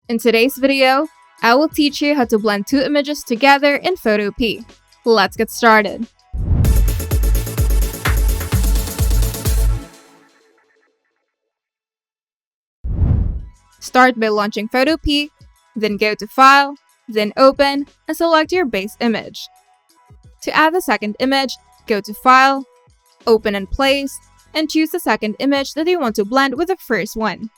In today's video, I will teach you how to blend two images together in Photopea. Let's get started. Start by launching Photopea, then go to File, then Open, and select your base image. To add the second image, go to File, Open and Place, and choose the second image that you want to blend with the first one.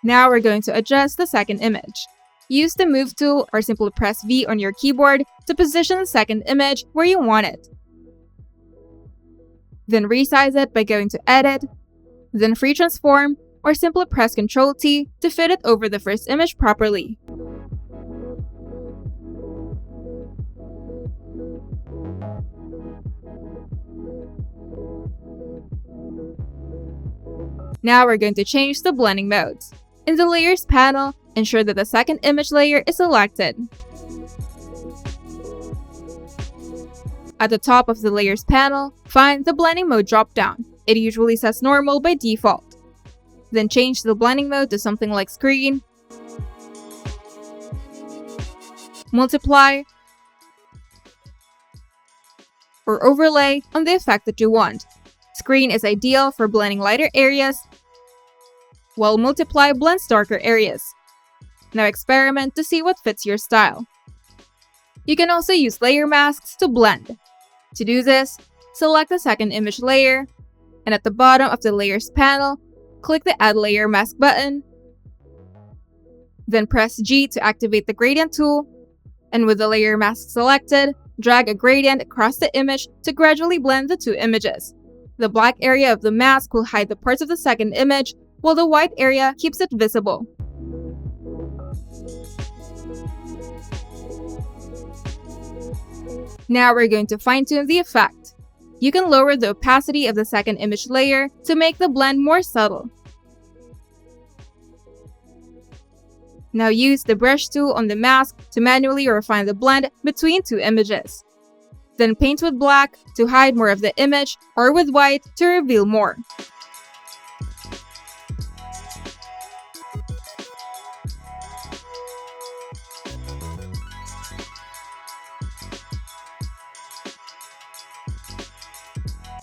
Now we're going to adjust the second image. Use the Move tool or simply press V on your keyboard to position the second image where you want it. Then resize it by going to Edit, then Free Transform, or simply press Ctrl-T to fit it over the first image properly. Now we're going to change the blending modes. In the Layers panel, ensure that the second image layer is selected. At the top of the Layers panel, find the Blending Mode drop-down. It usually says Normal by default. Then change the blending mode to something like Screen, Multiply, or Overlay on the effect that you want. Screen is ideal for blending lighter areas, while Multiply blends darker areas. Now experiment to see what fits your style. You can also use layer masks to blend. To do this, select the second image layer, and at the bottom of the Layers panel, click the Add Layer Mask button. Then press G to activate the Gradient tool, and with the layer mask selected, drag a gradient across the image to gradually blend the two images. The black area of the mask will hide the parts of the second image, while the white area keeps it visible. Now we're going to fine-tune the effect. You can lower the opacity of the second image layer to make the blend more subtle. Now use the brush tool on the mask to manually refine the blend between two images. Then paint with black to hide more of the image or with white to reveal more.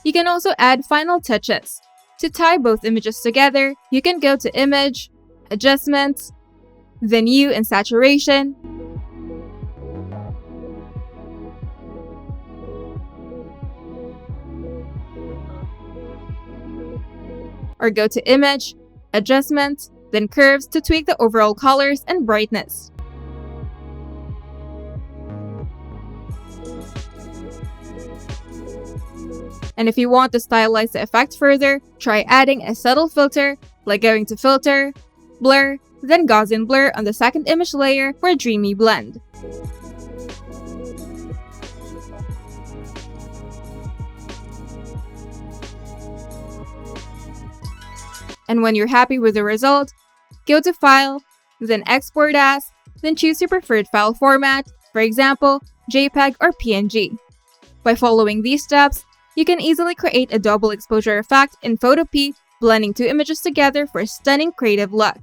You can also add final touches. To tie both images together, you can go to Image, Adjustments, then Hue and Saturation, or go to Image, Adjustments, then Curves to tweak the overall colors and brightness. And if you want to stylize the effect further, try adding a subtle filter, like going to Filter, Blur, then Gaussian Blur on the second image layer for a dreamy blend. And when you're happy with the result, go to File, then Export As, then choose your preferred file format, for example, JPEG or PNG. By following these steps, you can easily create a double exposure effect in Photopea, blending two images together for a stunning creative look.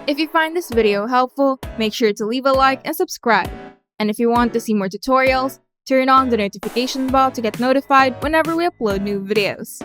If you find this video helpful, make sure to leave a like and subscribe. And if you want to see more tutorials, turn on the notification bell to get notified whenever we upload new videos.